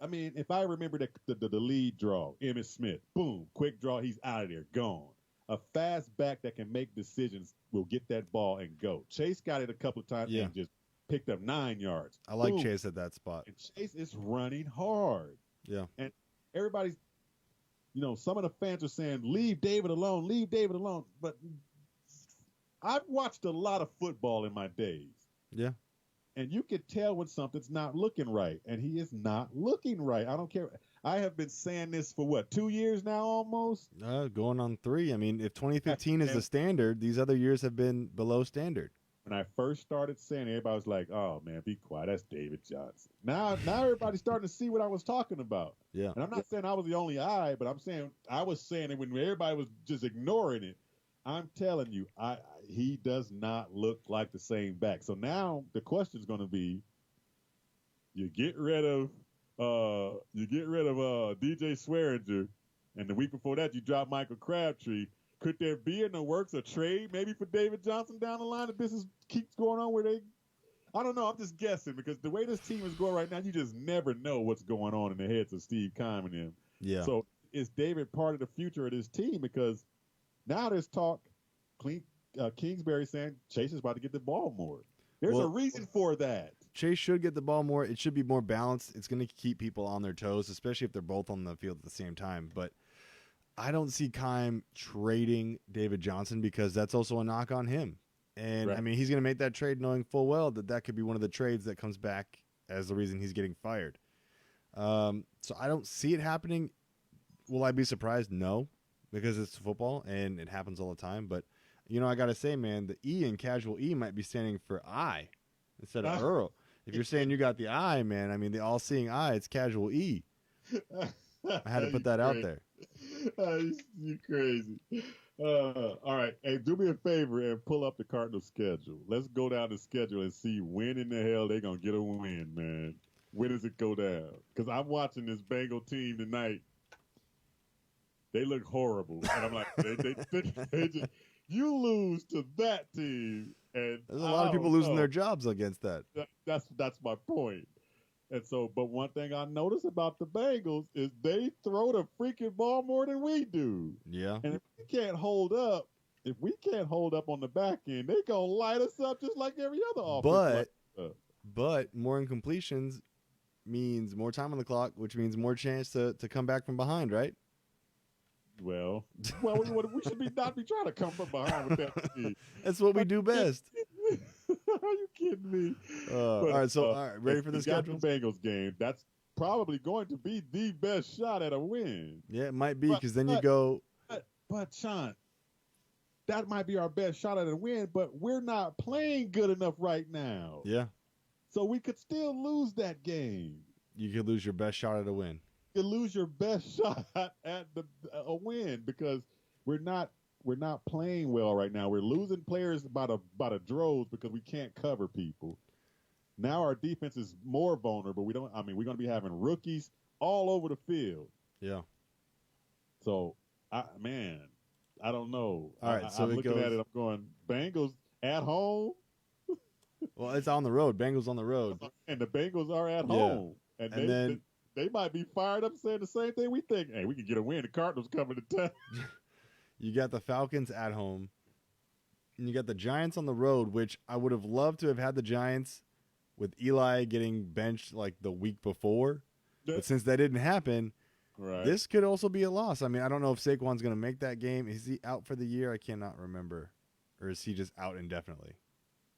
I mean, if I remember the lead draw, Emmitt Smith, boom, quick draw, he's out of there, gone. A fast back that can make decisions will get that ball and go. Chase got it a couple of times and just picked up 9 yards. I like Chase at that spot. And Chase is running hard. Yeah. And everybody's, some of the fans are saying, leave David alone, leave David alone. But I've watched a lot of football in my days. Yeah. And you could tell when something's not looking right. And he is not looking right. I don't care. I have been saying this for 2 years now almost? Going on 3. I mean, if 2015 is the standard, these other years have been below standard. When I first started saying it, everybody was like, oh, man, be quiet. That's David Johnson. Now everybody's starting to see what I was talking about. Yeah. And I'm not saying I was the only eye, but I'm saying I was saying it when everybody was just ignoring it. I'm telling you, he does not look like the same back. So now the question is going to be, you get rid of DJ Swearinger, and the week before that you drop Michael Crabtree. Could there be in the works a trade maybe for David Johnson down the line if this keeps going on I don't know. I'm just guessing, because the way this team is going right now, you just never know what's going on in the heads of Steve Keim and him. Yeah. So is David part of the future of this team? Because now there's talk, Kingsbury saying Chase is about to get the ball more. There's a reason for that. Chase should get the ball more. It should be more balanced. It's going to keep people on their toes, especially if they're both on the field at the same time. But I don't see Keim trading David Johnson, because that's also a knock on him. And, right. I mean, he's going to make that trade knowing full well that could be one of the trades that comes back as the reason he's getting fired. So I don't see it happening. Will I be surprised? No, because it's football and it happens all the time. But, I got to say, man, the E in casual E might be standing for I instead of Earl. If you're saying you got the I, man, I mean, the all-seeing I, it's casual E. I had to put that out there. You crazy. All right. Hey, do me a favor and pull up the Cardinals schedule. Let's go down the schedule and see when in the hell they're going to get a win, man. When does it go down? Because I'm watching this Bengal team tonight. They look horrible. And I'm like, they just, you lose to that team. And There's a lot of people losing their jobs against that. That's my point. And so, but one thing I notice about the Bengals is they throw the freaking ball more than we do. Yeah. And if we can't hold up on the back end, they gonna light us up just like every other offense. But more incompletions means more time on the clock, which means more chance to come back from behind, right? Well, we should not be trying to come from behind with that team. That's what we do best. Are you kidding me? All right, ready for the schedule? The Bengals game. That's probably going to be the best shot at a win. Yeah, it might be because then you go. But Sean, that might be our best shot at a win, but we're not playing good enough right now. Yeah. So we could still lose that game. You could lose your best shot at a win. You could lose your best shot at a win because we're not playing well right now. We're losing players by the droves because we can't cover people. Now our defense is more vulnerable. We're going to be having rookies all over the field. Yeah. So, I don't know. All right, so I'm looking at it. I'm going Bengals at home. Well, it's on the road. Bengals on the road. And the Bengals are at home. And then they might be fired up saying the same thing we think. Hey, we can get a win. The Cardinals coming to town. You got the Falcons at home. And you got the Giants on the road, which I would have loved to have had the Giants with Eli getting benched like the week before. But since that didn't happen, this could also be a loss. I mean, I don't know if Saquon's going to make that game. Is he out for the year? I cannot remember. Or is he just out indefinitely?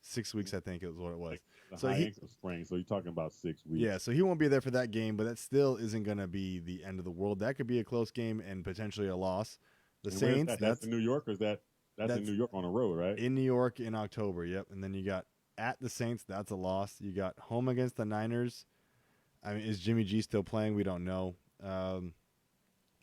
6 weeks, I think, is what it was. So ankle sprain. So you're talking about 6 weeks. Yeah, so he won't be there for that game, but that still isn't going to be the end of the world. That could be a close game and potentially a loss. The Saints. That's in New York, or that's in New York on the road, right? In New York in October, yep. And then you got at the Saints. That's a loss. You got home against the Niners. I mean, is Jimmy G still playing? We don't know.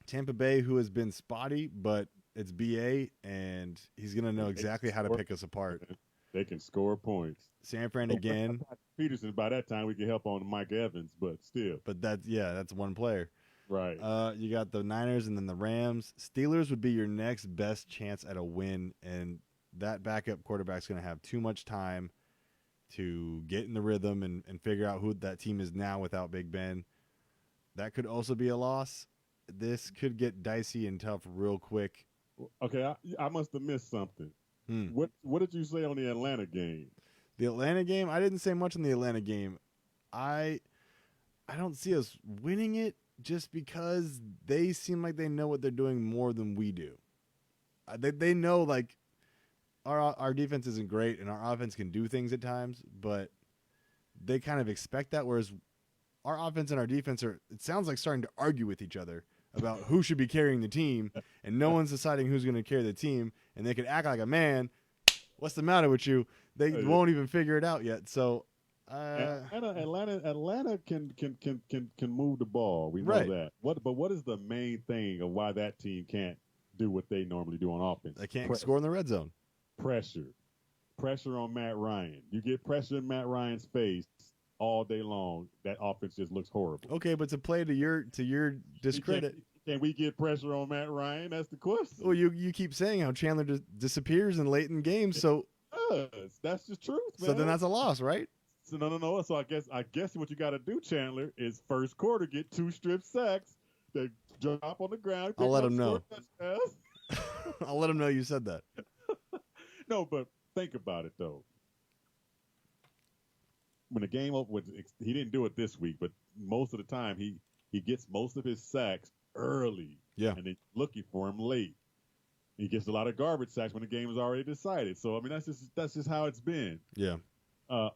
Tampa Bay, who has been spotty, but it's BA, and he's going to know exactly how to pick us apart. They can score points. San Fran again. Peterson, by that time, we can help on Mike Evans, but still. But that's one player. Right. You got the Niners and then the Rams. Steelers would be your next best chance at a win, and that backup quarterback's going to have too much time to get in the rhythm and figure out who that team is now without Big Ben. That could also be a loss. This could get dicey and tough real quick. Okay, I must have missed something. What did you say on the Atlanta game? The Atlanta game? I didn't say much on the Atlanta game. I don't see us winning it just because they seem like they know what they're doing more than we do. They know, like, our defense isn't great and our offense can do things at times, but they kind of expect that, whereas our offense and our defense it sounds like starting to argue with each other about who should be carrying the team, and no one's deciding who's going to carry the team, and they can act like a man. What's the matter with you? They won't even figure it out yet. So Atlanta can move the ball. We know that. But what is the main thing of why that team can't do what they normally do on offense? They can't score in the red zone. Pressure on Matt Ryan. You get pressure in Matt Ryan's face all day long, that offense just looks horrible. Okay, but to play to your discredit, can we get pressure on Matt Ryan? That's the question. Well, you keep saying how Chandler disappears in late in games, so that's the truth, man. So then that's a loss, right? So no. So I guess what you got to do, Chandler, is first quarter get 2 strip sacks, they drop on the ground. I'll let him know. I'll let him know you said that. No, but think about it though. When the game opened, he didn't do it this week, but most of the time he gets most of his sacks early. Yeah. And they're looking for him late. He gets a lot of garbage sacks when the game is already decided. So I mean that's just how it's been. Yeah.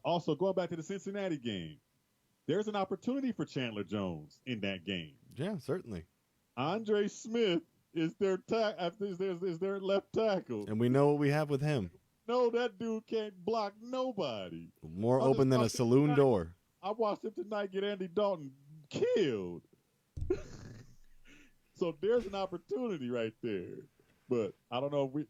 Also going back to the Cincinnati game, there's an opportunity for Chandler Jones in that game. Yeah, certainly. Andre Smith is their left tackle. And we know what we have with him. No, that dude can't block nobody. More open than a saloon door. I watched him tonight get Andy Dalton killed. So there's an opportunity right there. But I don't know if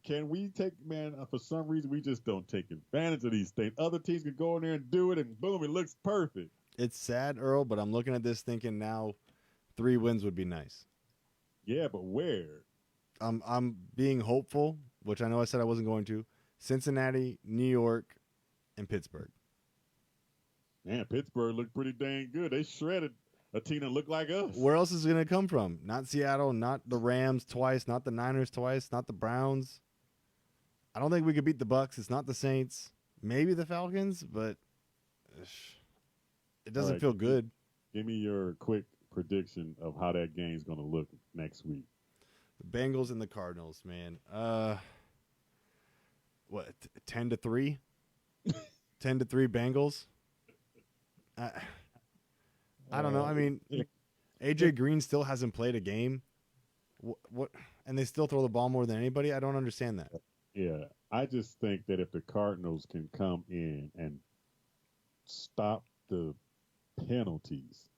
for some reason we just don't take advantage of these things. Other teams can go in there and do it, and boom, it looks perfect. It's sad, Earl, but I'm looking at this thinking now 3 wins would be nice. Yeah, but where? I'm being hopeful, which I know I said I wasn't going to. Cincinnati, New York, and Pittsburgh. Man, Pittsburgh looked pretty dang good. They shredded a team that looked like us. Where else is it going to come from? Not Seattle, not the Rams twice, not the Niners twice, not the Browns. I don't think we could beat the Bucks. It's not the Saints. Maybe the Falcons, but it doesn't feel good. Give me your quick prediction of how that game's going to look next week. The Bengals and the Cardinals, man. What, 10-3? 10-3 Bengals? I don't know. I mean, AJ Green still hasn't played a game. What? And they still throw the ball more than anybody? I don't understand that. Yeah, I just think that if the Cardinals can come in and stop the penalties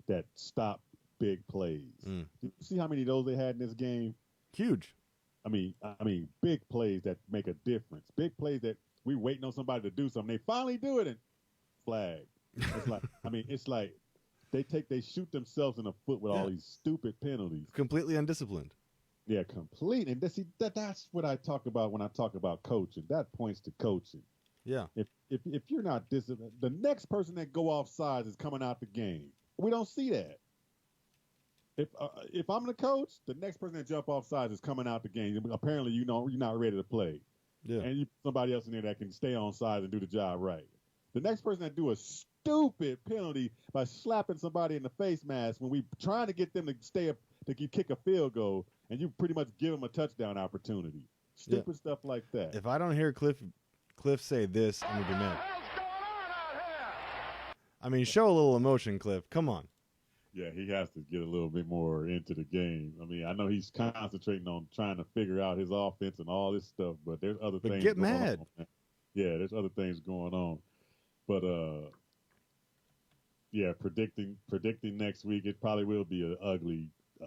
that stop big plays. You see how many of those they had in this game? Huge. I mean, big plays that make a difference. Big plays that we waiting on somebody to do something. They finally do it and flag. It's like, it's like they shoot themselves in the foot with all these stupid penalties. Completely undisciplined. Yeah, complete. And that's what I talk about when I talk about coaching. That points to coaching. Yeah. If you're not disciplined, the next person that go off sides is coming out the game. We don't see that. If I'm the coach, the next person that jump off sides is coming out the game. Apparently, you're not ready to play. Yeah. And you put somebody else in there that can stay on sides and do the job right. The next person that do a stupid penalty by slapping somebody in the face mask when we trying to get them to stay up to kick a field goal, and you pretty much give them a touchdown opportunity. Stupid stuff like that. If I don't hear Cliff say this, I'm gonna be mad. I mean, show a little emotion, Cliff. Come on. Yeah, he has to get a little bit more into the game. I mean, I know he's concentrating on trying to figure out his offense and all this stuff, but there's other things. Get mad. On. Yeah, there's other things going on. But yeah, predicting next week, it probably will be an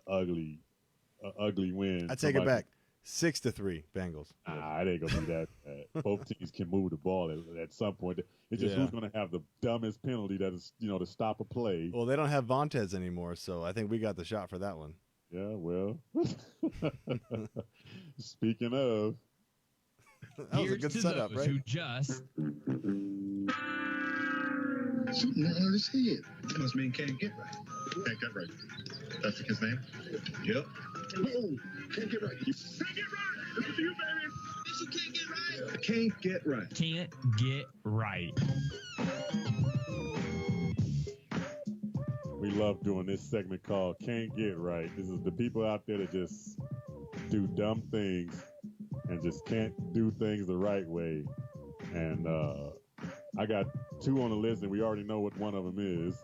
ugly win. I take it back. 6-3 Bengals. It ain't gonna be that bad. Both teams can move the ball at some point. It's just who's gonna have the dumbest penalty that is, to stop a play. Well, they don't have Vontez anymore, so I think we got the shot for that one. Yeah, well. Speaking of, that was a good setup, right? Who just shooting on his head. That must mean can't get right. Can't get right. That's the kid's name? Yep. Oh, can't get right. Can't get right. This is you, baby. You can't get right. Can't get right. Can't get right. We love doing this segment called Can't Get Right. This is the people out there that just do dumb things and just can't do things the right way. And I got two on the list, and we already know what one of them is.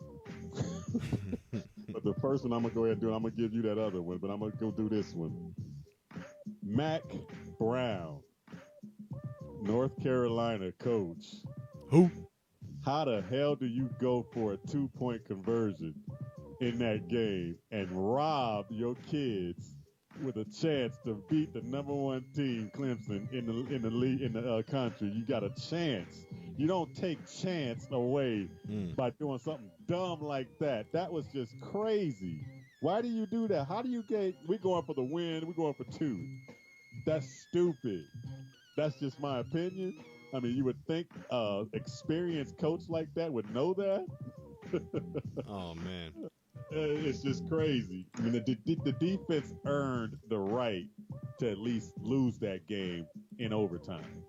But the first one I'm going to go ahead and do, I'm going to give you that other one, but I'm going to go do this one. Mac Brown, North Carolina coach. Who? How the hell do you go for a 2-point conversion in that game and rob your kids with a chance to beat the number one team, Clemson, in the league, in the country? You got a chance. You don't take chance away by doing something dumb like that. That was just crazy. Why do you do that? How do you get? We're going for the win. We're going for 2. That's stupid. That's just my opinion. I mean, you would think experienced coach like that would know that. Oh, man. It's just crazy. I mean, the defense earned the right to at least lose that game in overtime.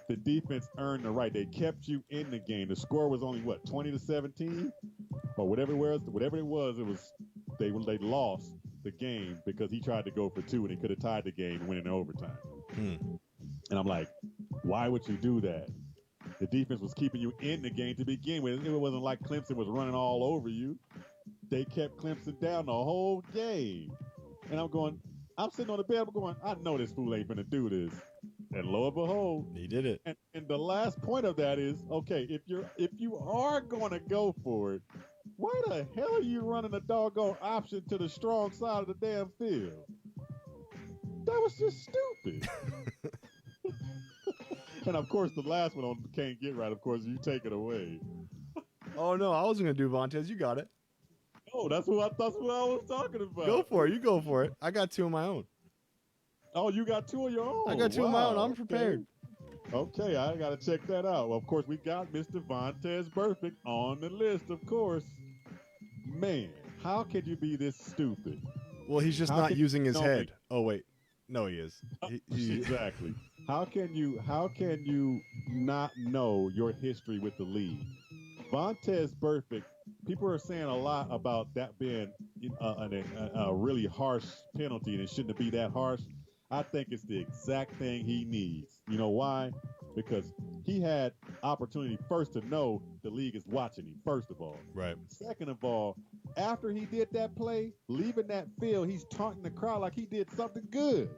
The defense earned the right. They kept you in the game. The score was only, 20-17? Or whatever it was, they lost the game because he tried to go for 2 and he could have tied the game and went in overtime. And I'm like, why would you do that? The defense was keeping you in the game to begin with. It wasn't like Clemson was running all over you. They kept Clemson down the whole game. And I'm sitting on the bed, I'm going, I know this fool ain't gonna do this. And lo and behold, he did it. And the last point of that is, okay, if you are gonna go for it, why the hell are you running a doggone option to the strong side of the damn field? That was just stupid. And of course, the last one on Can't Get Right, of course, you take it away. Oh no, I wasn't gonna do Vontez. You got it. Oh, that's what I was talking about. Go for it. You go for it. I got 2 of my own. Oh, you got 2 of your own. I got 2 of my own. I'm prepared. Okay, I got to check that out. Well, of course, we got Mr. Vontez Burfict on the list, of course. Man, how can you be this stupid? Well, he's just not using his head. Oh, wait. No, he is. Exactly. How can you not know your history with the league? Vontez Burfict, people are saying a lot about that being a really harsh penalty, and it shouldn't be that harsh. I think it's the exact thing he needs. You know why? Because he had opportunity first to know the league is watching him, first of all. Right. Second of all, after he did that play, leaving that field, he's taunting the crowd like he did something good.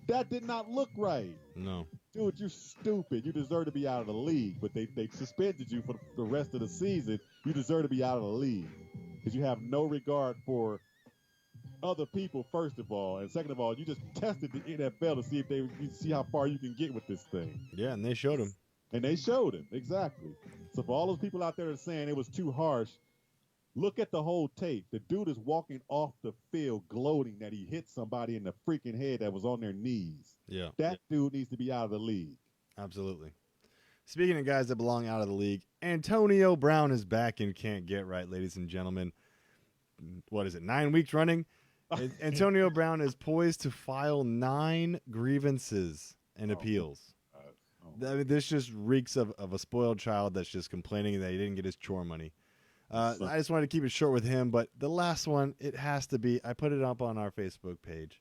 That did not look right. No. Dude, you're stupid. You deserve to be out of the league, but they suspended you for the rest of the season. You deserve to be out of the league because you have no regard for other people, first of all. And second of all, you just tested the NFL to see if you see how far you can get with this thing. Yeah, and they showed him. Exactly. So for all those people out there that are saying it was too harsh, look at the whole tape. The dude is walking off the field gloating that he hit somebody in the freaking head that was on their knees. Yeah. That dude needs to be out of the league. Absolutely. Speaking of guys that belong out of the league, Antonio Brown is back and can't get right, ladies and gentlemen. What is it, 9 weeks running? Antonio Brown is poised to file 9 grievances and appeals. I mean, this just reeks of a spoiled child that's just complaining that he didn't get his chore money. I just wanted to keep it short with him, but the last one, it has to be, I put it up on our Facebook page.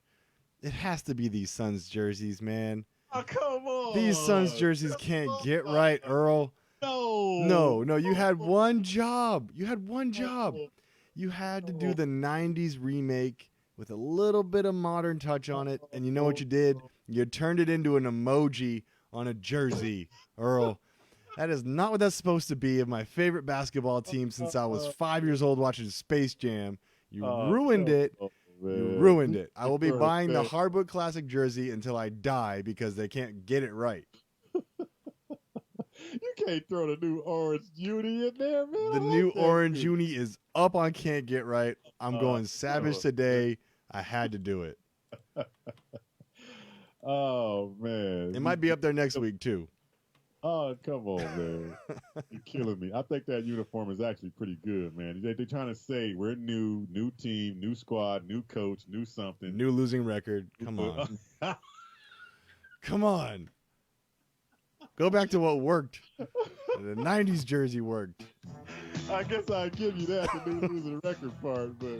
It has to be these Suns jerseys, man. Oh, come on. These Suns jerseys can't get right, Earl. No, you had one job. You had to do the 90s remake with a little bit of modern touch on it, and you know what you did? You turned it into an emoji on a jersey, Earl. That is not what that's supposed to be of my favorite basketball team since I was 5 years old watching Space Jam. You ruined it. You ruined it. I will be buying the Hardwood Classic jersey until I die because they can't get it right. You can't throw the new orange uni in there, man. The new orange uni is up on Can't Get Right. I'm going savage today. I had to do it. Oh, man. It might be up there next week, too. Oh, come on, man. You're killing me. I think that uniform is actually pretty good, man. They're trying to say we're new team, new squad, new coach, new something. New losing record. Come on. Come on. Go back to what worked. The 90s jersey worked. I guess I'll give you that, the new losing record part, but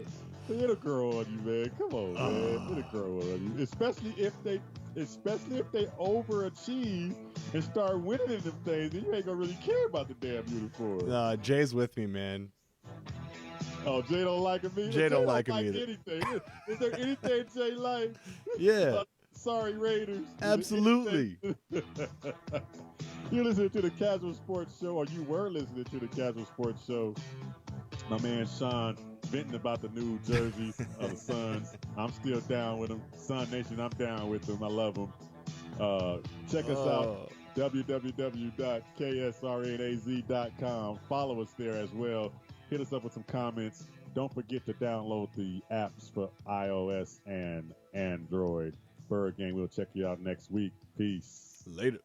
it'll grow on you, man. Come on, man. It'll grow on you. Especially if they overachieve and start winning in them things, then you ain't gonna really care about the damn uniform. Jay's with me, man. Oh, Jay don't like him either? Jay don't like him either. Anything. Is there anything Jay likes? Yeah. Sorry, Raiders. Absolutely. You're listening to the Casual Sports Show, or you were listening to the Casual Sports Show. My man Sean venting about the new jerseys of the Suns. I'm still down with them. Sun Nation, I'm down with them. I love them. Check us out, www.ksrnaz.com. Follow us there as well. Hit us up with some comments. Don't forget to download the apps for iOS and Android. Bird Gang, we'll check you out next week. Peace. Later.